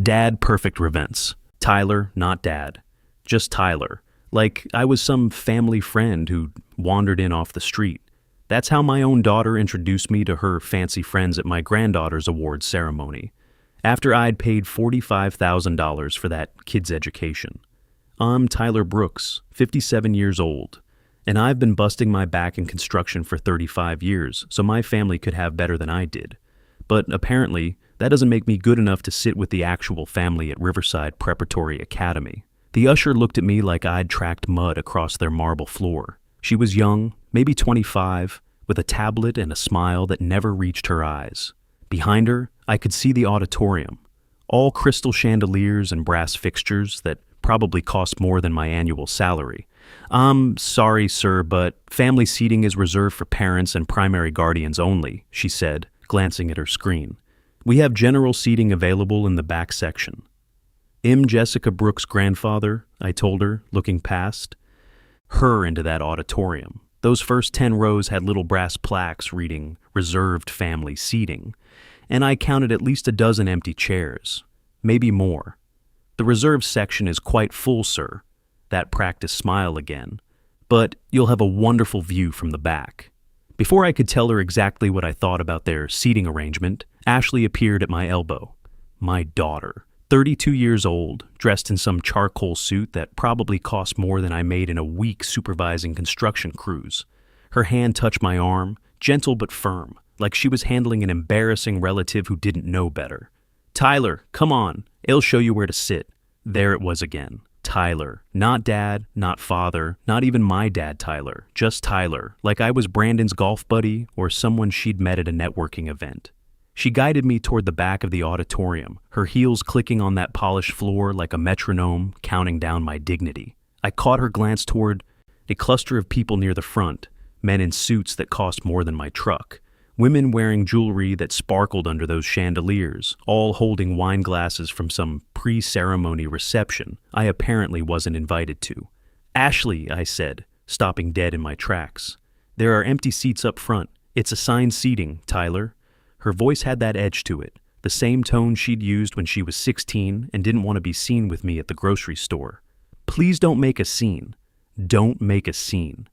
Dad perfect events. Tyler, not Dad. Just Tyler. Like I was some family friend who wandered in off the street. That's how my own daughter introduced me to her fancy friends at my granddaughter's awards ceremony, after I'd paid $45,000 for that kid's education. I'm Tyler Brooks, 57 years old, and I've been busting my back in construction for 35 years so my family could have better than I did. But apparently, that doesn't make me good enough to sit with the actual family at Riverside Preparatory Academy. The usher looked at me like I'd tracked mud across their marble floor. She was young, maybe 25, with a tablet and a smile that never reached her eyes. Behind her, I could see the auditorium, all crystal chandeliers and brass fixtures that probably cost more than my annual salary. "I'm sorry, sir, but family seating is reserved for parents and primary guardians only," she said, glancing at her screen. "We have general seating available in the back section." Jessica Brooks' grandfather, I told her, looking past her into that auditorium. Those first 10 rows had little brass plaques reading reserved family seating, and I counted at least a dozen empty chairs, maybe more. "The reserved section is quite full, sir," that practiced smile again, "but you'll have a wonderful view from the back." Before I could tell her exactly what I thought about their seating arrangement, Ashley appeared at my elbow. My daughter, 32 years old, dressed in some charcoal suit that probably cost more than I made in a week supervising construction crews. Her hand touched my arm, gentle but firm, like she was handling an embarrassing relative who didn't know better. "Tyler, come on, it'll show you where to sit." There it was again. Tyler. Not Dad, not father, not even my dad Tyler. Just Tyler, like I was Brandon's golf buddy or someone she'd met at a networking event. She guided me toward the back of the auditorium, her heels clicking on that polished floor like a metronome, counting down my dignity. I caught her glance toward a cluster of people near the front, men in suits that cost more than my truck, women wearing jewelry that sparkled under those chandeliers, all holding wine glasses from some pre-ceremony reception I apparently wasn't invited to. "Ashley," I said, stopping dead in my tracks. "There are empty seats up front. It's assigned seating, Tyler." Her voice had that edge to it, the same tone she'd used when she was 16 and didn't want to be seen with me at the grocery store. "Please don't make a scene. Don't make a scene."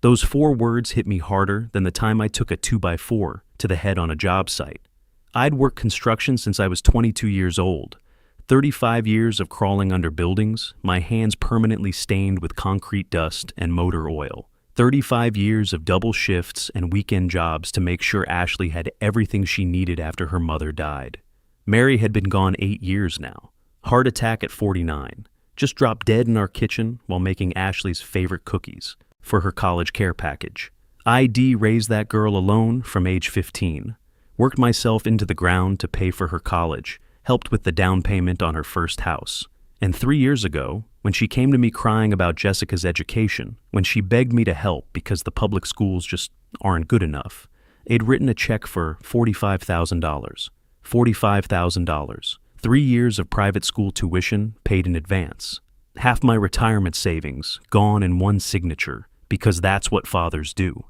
Those 4 words hit me harder than the time I took a 2x4 to the head on a job site. I'd worked construction since I was 22 years old. 35 years of crawling under buildings, my hands permanently stained with concrete dust and motor oil. 35 years of double shifts and weekend jobs to make sure Ashley had everything she needed after her mother died. Mary had been gone 8 years now. Heart attack at 49. Just dropped dead in our kitchen while making Ashley's favorite cookies for her college care package. ID raised that girl alone from age 15. Worked myself into the ground to pay for her college, helped with the down payment on her first house. And 3 years ago, when she came to me crying about Jessica's education, when she begged me to help because the public schools just aren't good enough, I'd written a check for $45,000. $45,000. 3 years of private school tuition paid in advance. Half my retirement savings gone in one signature, because that's what fathers do.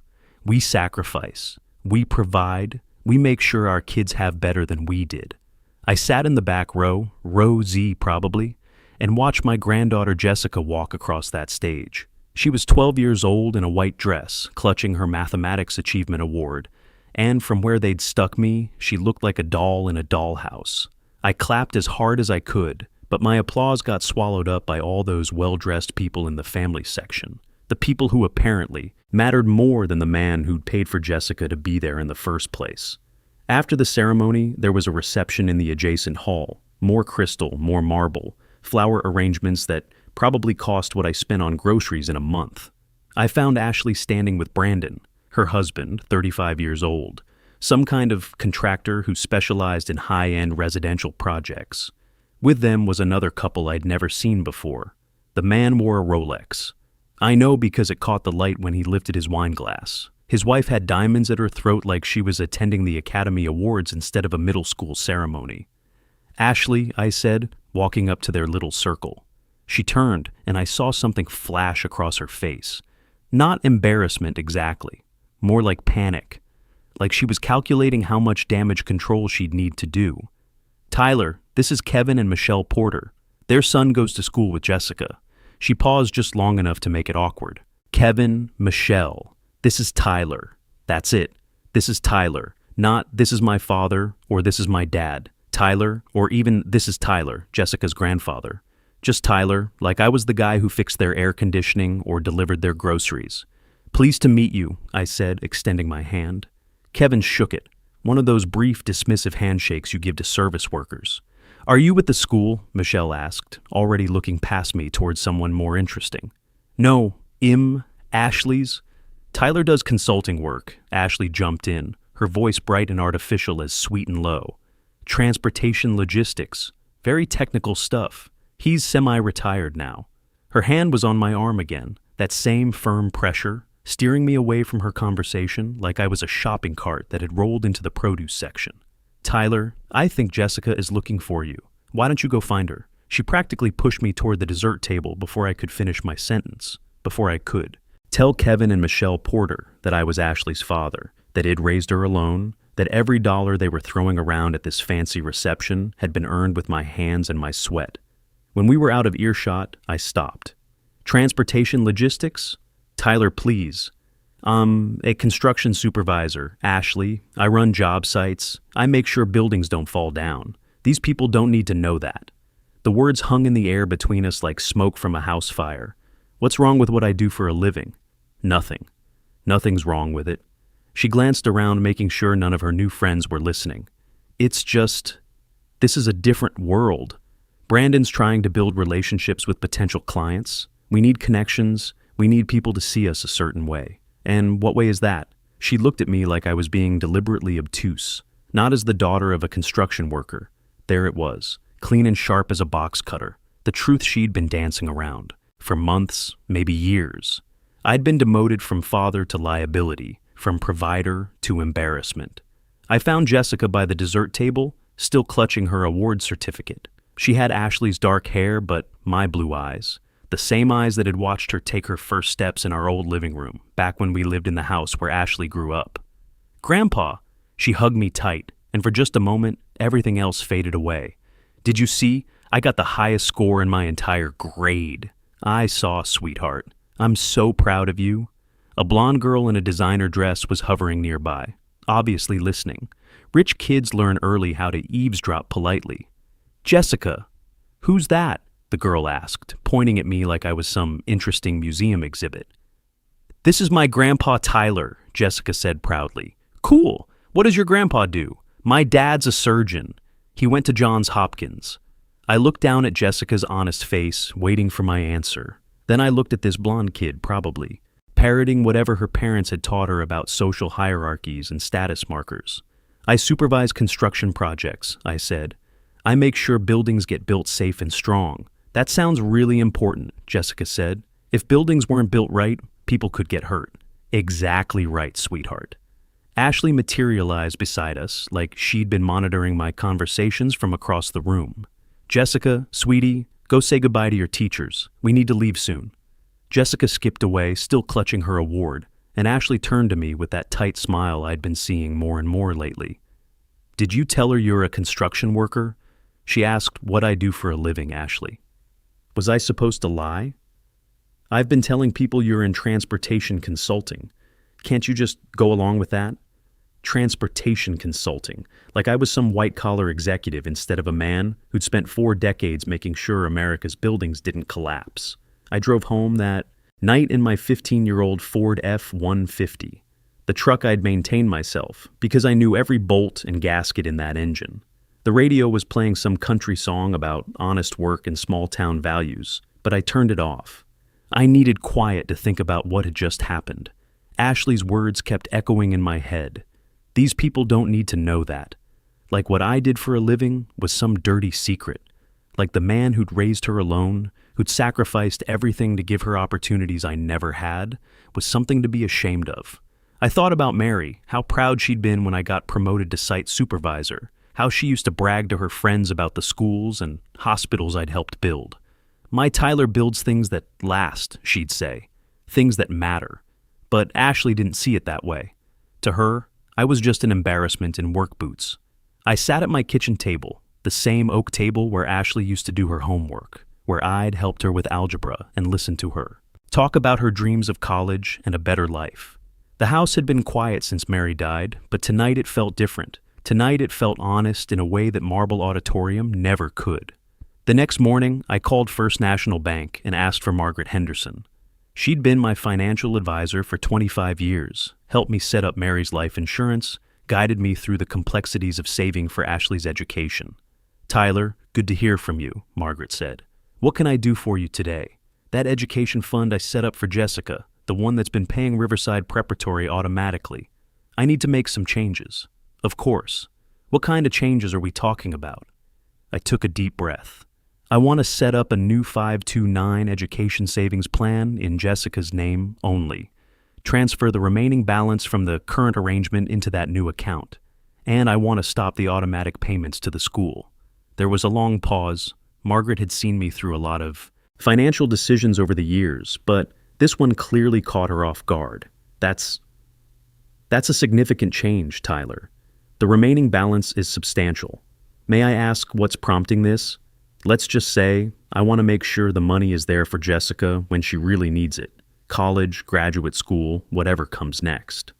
We sacrifice. We provide. We make sure our kids have better than we did. I sat in the back row Z probably, and watched my granddaughter Jessica walk across that stage. She was 12 years old in a white dress, clutching her Mathematics Achievement Award, and from where they'd stuck me, she looked like a doll in a dollhouse. I clapped as hard as I could, but my applause got swallowed up by all those well-dressed people in the family section, the people who apparently mattered more than the man who'd paid for Jessica to be there in the first place. After the ceremony, there was a reception in the adjacent hall, more crystal, more marble, flower arrangements that probably cost what I spent on groceries in a month. I found Ashley standing with Brandon, her husband, 35 years old, some kind of contractor who specialized in high-end residential projects. With them was another couple I'd never seen before. The man wore a Rolex. I know because it caught the light when he lifted his wine glass. His wife had diamonds at her throat like she was attending the Academy Awards instead of a middle school ceremony. "Ashley," I said, walking up to their little circle. She turned, and I saw something flash across her face. Not embarrassment exactly, more like panic, like she was calculating how much damage control she'd need to do. "Tyler, This is Kevin and Michelle Porter. Their son goes to school with Jessica. She paused just long enough to make it awkward. Kevin, Michelle. This is Tyler. That's it. This is Tyler. Not this is my father or this is my dad. Tyler, or even this is Tyler, Jessica's grandfather. Just Tyler, like I was the guy who fixed their air conditioning or delivered their groceries. Pleased to meet you, I said, extending my hand. Kevin shook it, one of those brief, dismissive handshakes you give to service workers. Are you with the school? Michelle asked, already looking past me towards someone more interesting. No, Ashley's. Tyler does consulting work, Ashley jumped in, her voice bright and artificial as sweet and low. Transportation logistics, very technical stuff. He's semi-retired now. Her hand was on my arm again, that same firm pressure, steering me away from her conversation like I was a shopping cart that had rolled into the produce section. Tyler, I think Jessica is looking for you. Why don't you go find her? She practically pushed me toward the dessert table before I could finish my sentence. Before I could. Tell Kevin and Michelle Porter that I was Ashley's father, that I'd raised her alone, that every dollar they were throwing around at this fancy reception had been earned with my hands and my sweat. When we were out of earshot, I stopped. Transportation logistics? Tyler, please. A construction supervisor, Ashley. I run job sites. I make sure buildings don't fall down. These people don't need to know that. The words hung in the air between us like smoke from a house fire. What's wrong with what I do for a living? Nothing. Nothing's wrong with it. She glanced around, making sure none of her new friends were listening. It's just, this is a different world. Brandon's trying to build relationships with potential clients. We need connections. We need people to see us a certain way. And what way is that? She looked at me like I was being deliberately obtuse, not as the daughter of a construction worker. There it was, clean and sharp as a box cutter, the truth she'd been dancing around. For months, maybe years. I'd been demoted from father to liability, from provider to embarrassment. I found Jessica by the dessert table, still clutching her award certificate. She had Ashley's dark hair, but my blue eyes. The same eyes that had watched her take her first steps in our old living room, back when we lived in the house where Ashley grew up. Grandpa! She hugged me tight, and for just a moment, everything else faded away. Did you see? I got the highest score in my entire grade. I saw, sweetheart. I'm so proud of you. A blonde girl in a designer dress was hovering nearby, obviously listening. Rich kids learn early how to eavesdrop politely. Jessica, who's that? The girl asked, pointing at me like I was some interesting museum exhibit. This is my grandpa Tyler, Jessica said proudly. Cool. What does your grandpa do? My dad's a surgeon. He went to Johns Hopkins. I looked down at Jessica's honest face, waiting for my answer. Then I looked at this blonde kid, probably, parroting whatever her parents had taught her about social hierarchies and status markers. I supervise construction projects, I said. I make sure buildings get built safe and strong. That sounds really important, Jessica said. If buildings weren't built right, people could get hurt. Exactly right, sweetheart. Ashley materialized beside us like she'd been monitoring my conversations from across the room. Jessica, sweetie, go say goodbye to your teachers. We need to leave soon. Jessica skipped away, still clutching her award, and Ashley turned to me with that tight smile I'd been seeing more and more lately. Did you tell her you're a construction worker? She asked what I do for a living, Ashley. Was I supposed to lie? I've been telling people you're in transportation consulting. Can't you just go along with that? Transportation consulting, like I was some white-collar executive instead of a man who'd spent 4 decades making sure America's buildings didn't collapse. I drove home that night in my 15-year-old Ford F-150, the truck I'd maintained myself because I knew every bolt and gasket in that engine. The radio was playing some country song about honest work and small-town values, but I turned it off. I needed quiet to think about what had just happened. Ashley's words kept echoing in my head. These people don't need to know that. Like what I did for a living was some dirty secret. Like the man who'd raised her alone, who'd sacrificed everything to give her opportunities I never had, was something to be ashamed of. I thought about Mary, how proud she'd been when I got promoted to site supervisor, how she used to brag to her friends about the schools and hospitals I'd helped build. My Tyler builds things that last, she'd say, things that matter. But Ashley didn't see it that way. To her, I was just an embarrassment in work boots. I sat at my kitchen table, The same oak table where Ashley used to do her homework, where I'd helped her with algebra and listened to her. Talk about her dreams of college and a better life. The house had been quiet since Mary died, but tonight it felt different. Tonight it felt honest in a way that Marble Auditorium never could. The next morning, I called First National Bank and asked for Margaret Henderson. She'd been my financial advisor for 25 years, helped me set up Mary's life insurance, guided me through the complexities of saving for Ashley's education. "Tyler, good to hear from you," Margaret said. "What can I do for you today? That education fund I set up for Jessica, the one that's been paying Riverside Preparatory automatically. I need to make some changes." "Of course. What kind of changes are we talking about?" I took a deep breath. "I want to set up a new 529 education savings plan in Jessica's name only. Transfer the remaining balance from the current arrangement into that new account. And I want to stop the automatic payments to the school." There was a long pause. Margaret had seen me through a lot of financial decisions over the years, but this one clearly caught her off guard. That's a significant change, Tyler. The remaining balance is substantial. May I ask what's prompting this? Let's just say I want to make sure the money is there for Jessica when she really needs it. College, graduate school, whatever comes next.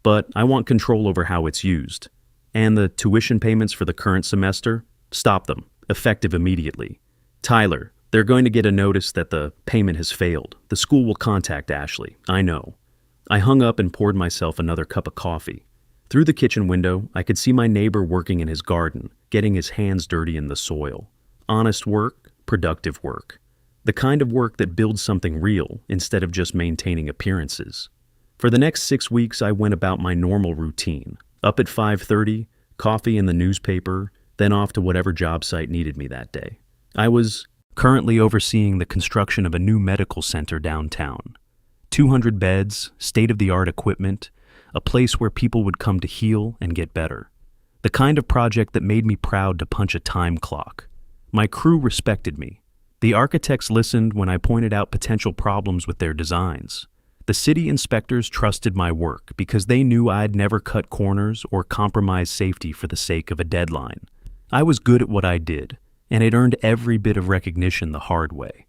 But I want control over how it's used. And the tuition payments for the current semester? Stop them, effective immediately. Tyler, they're going to get a notice that the payment has failed. The school will contact Ashley. I know. I hung up and poured myself another cup of coffee. Through the kitchen window, I could see my neighbor working in his garden, getting his hands dirty in the soil. Honest work, productive work. The kind of work that builds something real instead of just maintaining appearances. For the next 6 weeks, I went about my normal routine. Up at 5:30, coffee in the newspaper, then off to whatever job site needed me that day. I was currently overseeing the construction of a new medical center downtown. 200 beds, state-of-the-art equipment, a place where people would come to heal and get better. The kind of project that made me proud to punch a time clock. My crew respected me. The architects listened when I pointed out potential problems with their designs. The city inspectors trusted my work because they knew I'd never cut corners or compromise safety for the sake of a deadline. I was good at what I did, and it earned every bit of recognition the hard way.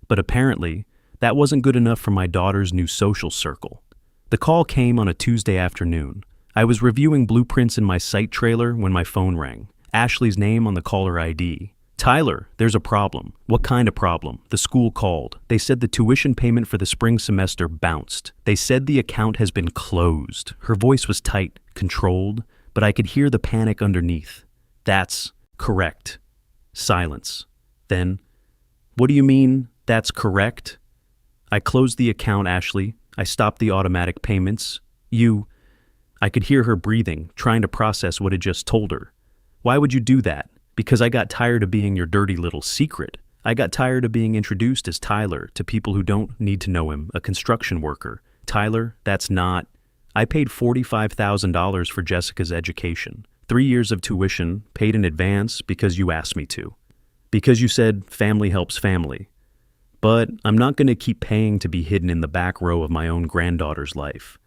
But apparently, that wasn't good enough for my daughter's new social circle. The call came on a Tuesday afternoon. I was reviewing blueprints in my site trailer when my phone rang. Ashley's name on the caller ID. "Tyler, there's a problem." "What kind of problem?" "The school called. They said the tuition payment for the spring semester bounced. They said the account has been closed." Her voice was tight, controlled, but I could hear the panic underneath. "That's correct." Silence. Then, "What do you mean, that's correct?" "I closed the account, Ashley. I stopped the automatic payments. I could hear her breathing, trying to process what had just told her. "Why would you do that?" "Because I got tired of being your dirty little secret. I got tired of being introduced as Tyler to people who don't need to know him, a construction worker. Tyler, that's not..." I paid $45,000 for Jessica's education. 3 years of tuition, paid in advance because you asked me to. Because you said family helps family. But I'm not going to keep paying to be hidden in the back row of my own granddaughter's life.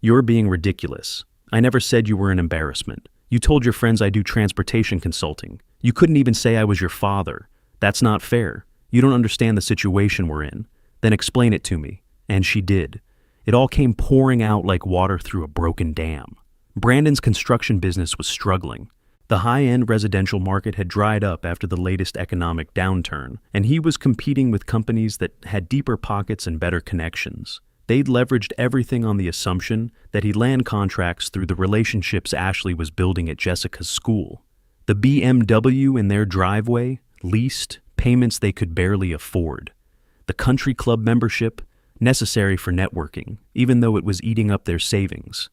You're being ridiculous. I never said you were an embarrassment. You told your friends I do transportation consulting. You couldn't even say I was your father. That's not fair. You don't understand the situation we're in. Then explain it to me. And she did. It all came pouring out like water through a broken dam. Brandon's construction business was struggling. The high-end residential market had dried up after the latest economic downturn, and he was competing with companies that had deeper pockets and better connections. They'd leveraged everything on the assumption that he'd land contracts through the relationships Ashley was building at Jessica's school. The BMW in their driveway, leased, payments they could barely afford. The country club membership, necessary for networking, even though it was eating up their savings.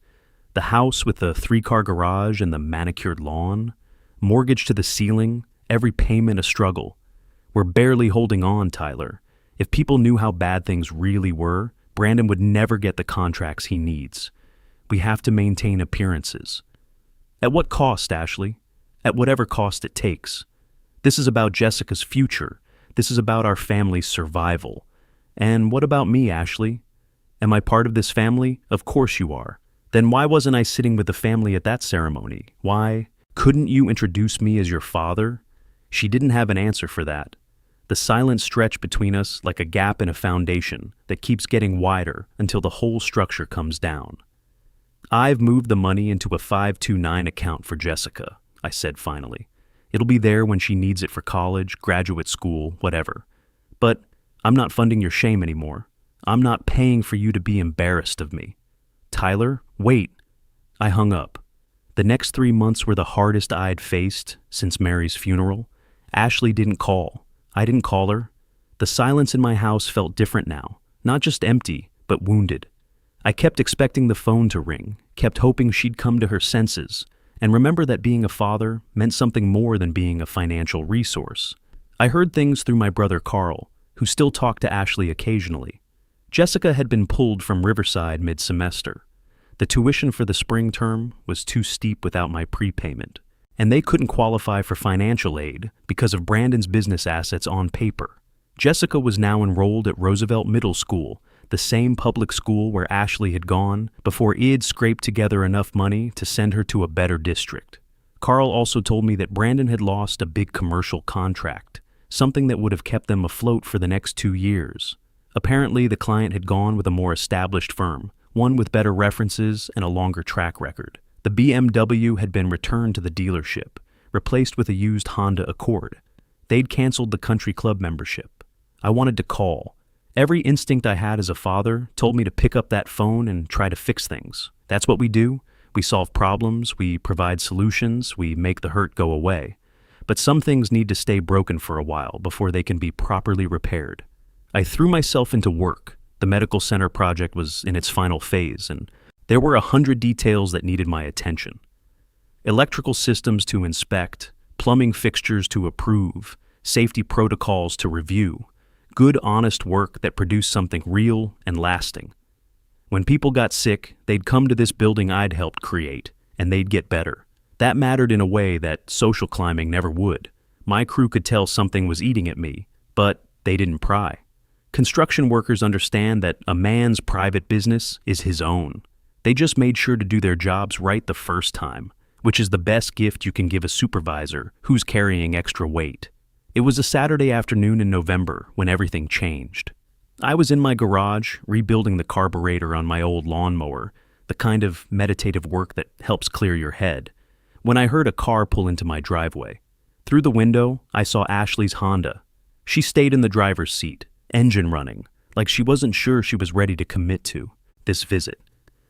The house with the 3-car garage and the manicured lawn. Mortgage to the ceiling, every payment a struggle. We're barely holding on, Tyler. If people knew how bad things really were, Brandon would never get the contracts he needs. We have to maintain appearances. At what cost, Ashley? At whatever cost it takes. This is about Jessica's future. This is about our family's survival. And what about me, Ashley? Am I part of this family? Of course you are. Then why wasn't I sitting with the family at that ceremony? Why couldn't you introduce me as your father? She didn't have an answer for that. The silence stretched between us like a gap in a foundation that keeps getting wider until the whole structure comes down. "I've moved the money into a 529 account for Jessica," I said finally. "It'll be there when she needs it for college, graduate school, whatever. But I'm not funding your shame anymore. I'm not paying for you to be embarrassed of me." "Tyler, wait." I hung up. The next 3 months were the hardest I'd faced since Mary's funeral. Ashley didn't call. I didn't call her. The silence in my house felt different now, not just empty, but wounded. I kept expecting the phone to ring, kept hoping she'd come to her senses, and remember that being a father meant something more than being a financial resource. I heard things through my brother Carl, who still talked to Ashley occasionally. Jessica had been pulled from Riverside mid-semester. The tuition for the spring term was too steep without my prepayment, and they couldn't qualify for financial aid because of Brandon's business assets on paper. Jessica was now enrolled at Roosevelt Middle School, the same public school where Ashley had gone before Id scraped together enough money to send her to a better district. Carl also told me that Brandon had lost a big commercial contract, something that would have kept them afloat for the next 2 years. Apparently, the client had gone with a more established firm, one with better references and a longer track record. The BMW had been returned to the dealership, replaced with a used Honda Accord. They'd canceled the country club membership. I wanted to call. Every instinct I had as a father told me to pick up that phone and try to fix things. That's what we do. We solve problems, we provide solutions, we make the hurt go away. But some things need to stay broken for a while before they can be properly repaired. I threw myself into work. The medical center project was in its final phase, and there were 100 details that needed my attention. Electrical systems to inspect, plumbing fixtures to approve, safety protocols to review. Good, honest work that produced something real and lasting. When people got sick, they'd come to this building I'd helped create, and they'd get better. That mattered in a way that social climbing never would. My crew could tell something was eating at me, but they didn't pry. Construction workers understand that a man's private business is his own. They just made sure to do their jobs right the first time, which is the best gift you can give a supervisor who's carrying extra weight. It was a Saturday afternoon in November when everything changed. I was in my garage rebuilding the carburetor on my old lawnmower, the kind of meditative work that helps clear your head, when I heard a car pull into my driveway. Through the window, I saw Ashley's Honda. She stayed in the driver's seat, engine running, like she wasn't sure she was ready to commit to this visit.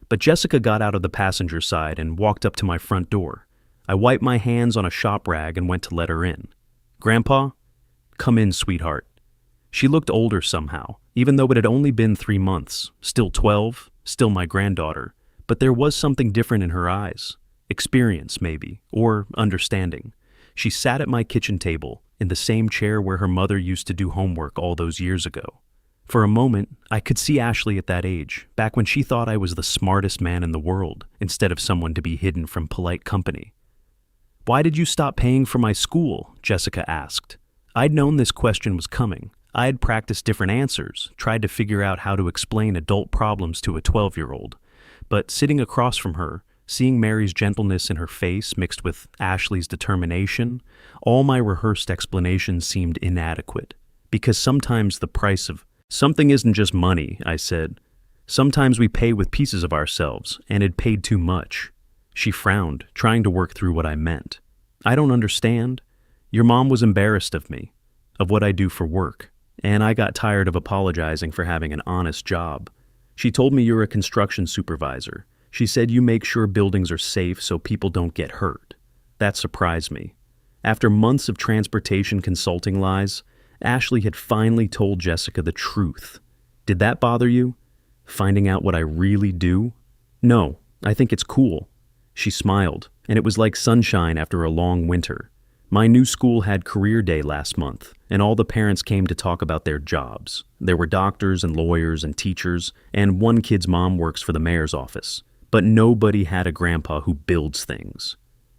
But Jessica got out of the passenger side and walked up to my front door. I wiped my hands on a shop rag and went to let her in. "Grandpa?" "Come in, sweetheart." She looked older somehow, even though it had only been 3 months, still 12, still my granddaughter. But there was something different in her eyes. Experience, maybe, or understanding. She sat at my kitchen table, in the same chair where her mother used to do homework all those years ago. For a moment, I could see Ashley at that age, back when she thought I was the smartest man in the world, instead of someone to be hidden from polite company. "Why did you stop paying for my school?" Jessica asked. I'd known this question was coming. I had practiced different answers, tried to figure out how to explain adult problems to a 12-year-old. But sitting across from her, seeing Mary's gentleness in her face mixed with Ashley's determination, all my rehearsed explanations seemed inadequate. Because sometimes the price of something isn't just money, I said. Sometimes we pay with pieces of ourselves, and it paid too much. She frowned, trying to work through what I meant. "I don't understand. Your mom was embarrassed of me, of what I do for work, and I got tired of apologizing for having an honest job. She told me you're a construction supervisor. She said you make sure buildings are safe so people don't get hurt. That surprised me. After months of transportation consulting lies, Ashley had finally told Jessica the truth. Did that bother you? Finding out what I really do? No, I think it's cool." She smiled, and it was like sunshine after a long winter. My new school had career day last month, and all the parents came to talk about their jobs. There were doctors and lawyers and teachers, and one kid's mom works for the mayor's office. But nobody had a grandpa who builds things.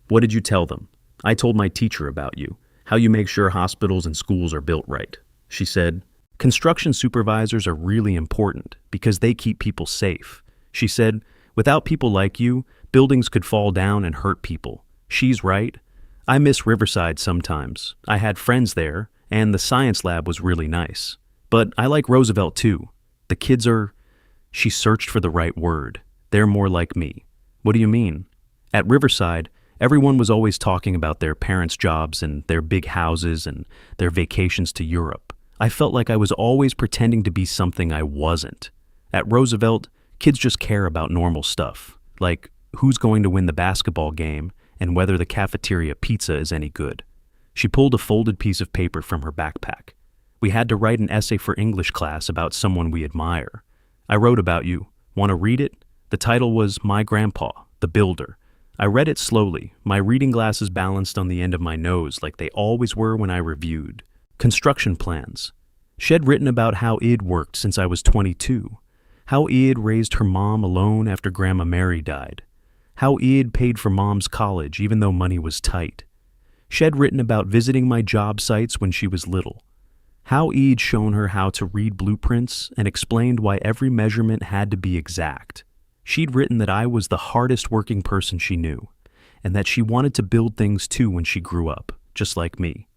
"What did you tell them?" "I told my teacher about you, how you make sure hospitals and schools are built right." She said, "Construction supervisors are really important because they keep people safe." She said, "Without people like you, buildings could fall down and hurt people." She's right. I miss Riverside sometimes. I had friends there, and the science lab was really nice. But I like Roosevelt too. The kids are... She searched for the right word. They're more like me. What do you mean? At Riverside, everyone was always talking about their parents' jobs and their big houses and their vacations to Europe. I felt like I was always pretending to be something I wasn't. At Roosevelt, kids just care about normal stuff, like who's going to win the basketball game and whether the cafeteria pizza is any good. She pulled a folded piece of paper from her backpack. We had to write an essay for English class about someone we admire. I wrote about you. Want to read it? The title was My Grandpa, the Builder. I read it slowly, my reading glasses balanced on the end of my nose like they always were when I reviewed. Construction plans. She'd written about how Id worked since I was 22. How Id raised her mom alone after Grandma Mary died. How Id paid for Mom's college even though money was tight. She'd written about visiting my job sites when she was little. How I'd shown her how to read blueprints and explained why every measurement had to be exact. She'd written that I was the hardest working person she knew, and that she wanted to build things too when she grew up, just like me.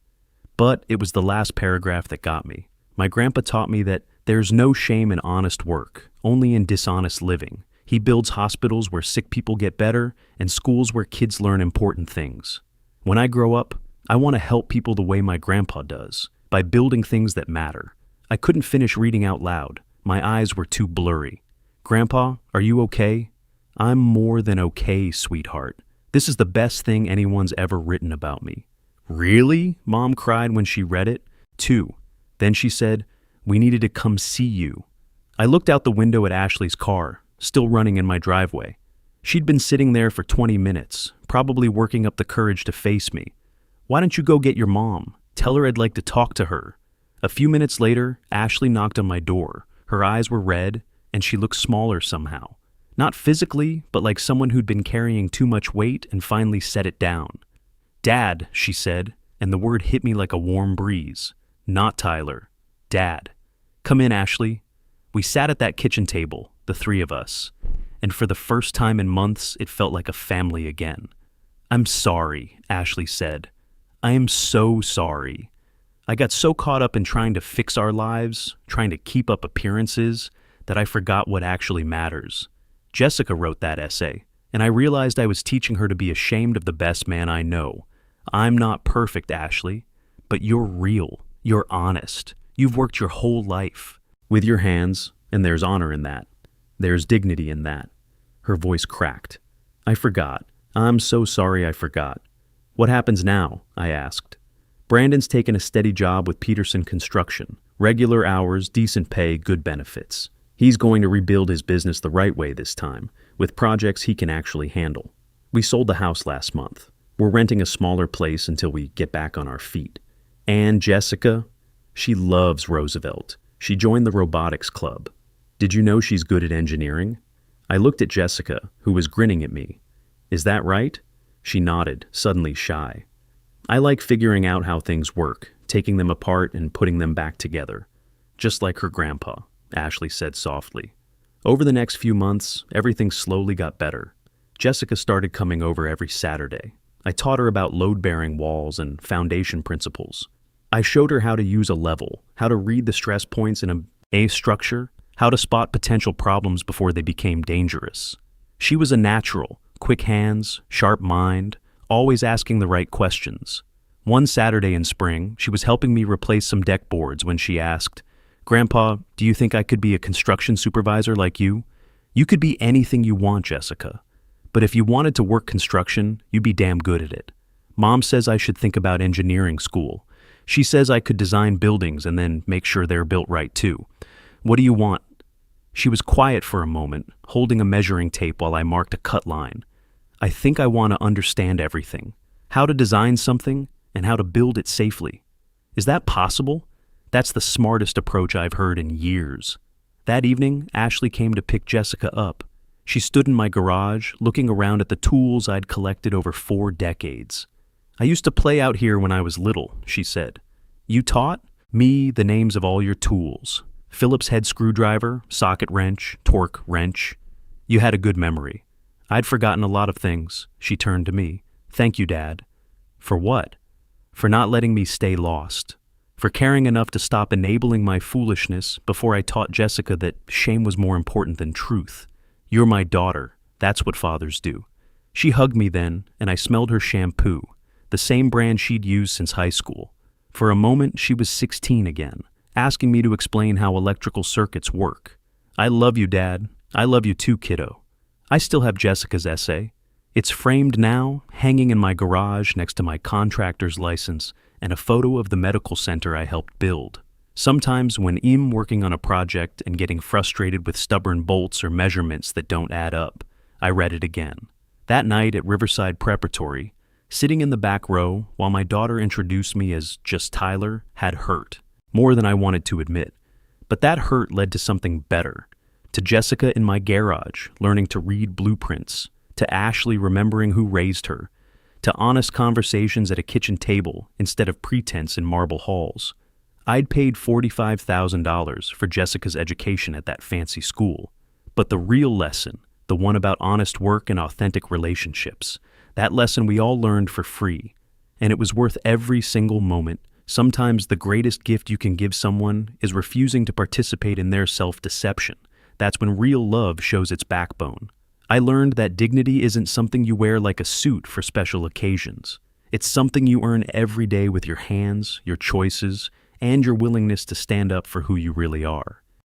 But it was the last paragraph that got me. My grandpa taught me that there's no shame in honest work, only in dishonest living. He builds hospitals where sick people get better and schools where kids learn important things. When I grow up, I want to help people the way my grandpa does, by building things that matter. I couldn't finish reading out loud. My eyes were too blurry. Grandpa, are you okay? I'm more than okay, sweetheart. This is the best thing anyone's ever written about me. Really? Mom cried when she read it. 2. Then she said, we needed to come see you. I looked out the window at Ashley's car, still running in my driveway. She'd been sitting there for 20 minutes, probably working up the courage to face me. Why don't you go get your mom? Tell her I'd like to talk to her. A few minutes later, Ashley knocked on my door. Her eyes were red, and she looked smaller somehow. Not physically, but like someone who'd been carrying too much weight and finally set it down. Dad, she said, and the word hit me like a warm breeze. Not Tyler. Dad. Come in, Ashley. We sat at that kitchen table, the three of us, and for the first time in months, it felt like a family again. I'm sorry, Ashley said. I am so sorry. I got so caught up in trying to fix our lives, trying to keep up appearances, that I forgot what actually matters. Jessica wrote that essay, and I realized I was teaching her to be ashamed of the best man I know. I'm not perfect, Ashley, but you're real. You're honest. You've worked your whole life. With your hands, and there's honor in that. There's dignity in that. Her voice cracked. I forgot. I'm so sorry I forgot. What happens now? I asked. Brandon's taken a steady job with Peterson Construction. Regular hours, decent pay, good benefits. He's going to rebuild his business the right way this time, with projects he can actually handle. We sold the house last month. We're renting a smaller place until we get back on our feet. And Jessica? She loves Roosevelt. She joined the robotics club. Did you know she's good at engineering? I looked at Jessica, who was grinning at me. Is that right? She nodded, suddenly shy. I like figuring out how things work, taking them apart and putting them back together. Just like her grandpa, Ashley said softly. Over the next few months, everything slowly got better. Jessica started coming over every Saturday. I taught her about load-bearing walls and foundation principles. I showed her how to use a level, how to read the stress points in a structure, how to spot potential problems before they became dangerous. She was a natural, quick hands, sharp mind, always asking the right questions. One Saturday in spring, she was helping me replace some deck boards when she asked, Grandpa, do you think I could be a construction supervisor like you? You could be anything you want, Jessica. But if you wanted to work construction, you'd be damn good at it. Mom says I should think about engineering school. She says I could design buildings and then make sure they're built right too. What do you want? She was quiet for a moment, holding a measuring tape while I marked a cut line. I think I want to understand everything. How to design something and how to build it safely. Is that possible? That's the smartest approach I've heard in years. That evening, Ashley came to pick Jessica up. She stood in my garage, looking around at the tools I'd collected over 4 decades. I used to play out here when I was little, she said. You taught me the names of all your tools. Phillips head screwdriver, socket wrench, torque wrench. You had a good memory. I'd forgotten a lot of things. She turned to me. Thank you, Dad. For what? For not letting me stay lost. For caring enough to stop enabling my foolishness before I taught Jessica that shame was more important than truth. You're my daughter. That's what fathers do. She hugged me then, and I smelled her shampoo, the same brand she'd used since high school. For a moment, she was 16 again, asking me to explain how electrical circuits work. I love you, Dad. I love you too, kiddo. I still have Jessica's essay. It's framed now, hanging in my garage next to my contractor's license and a photo of the medical center I helped build. Sometimes when I'm working on a project and getting frustrated with stubborn bolts or measurements that don't add up, I read it again. That night at Riverside Preparatory, sitting in the back row while my daughter introduced me as just Tyler, had hurt, more than I wanted to admit. But that hurt led to something better. To Jessica in my garage, learning to read blueprints, to Ashley remembering who raised her, to honest conversations at a kitchen table instead of pretense in marble halls. I'd paid $45,000 for Jessica's education at that fancy school. But the real lesson, the one about honest work and authentic relationships, that lesson we all learned for free. And it was worth every single moment. Sometimes the greatest gift you can give someone is refusing to participate in their self-deception. That's when real love shows its backbone. I learned that dignity isn't something you wear like a suit for special occasions. It's something you earn every day with your hands, your choices, and your willingness to stand up for who you really are.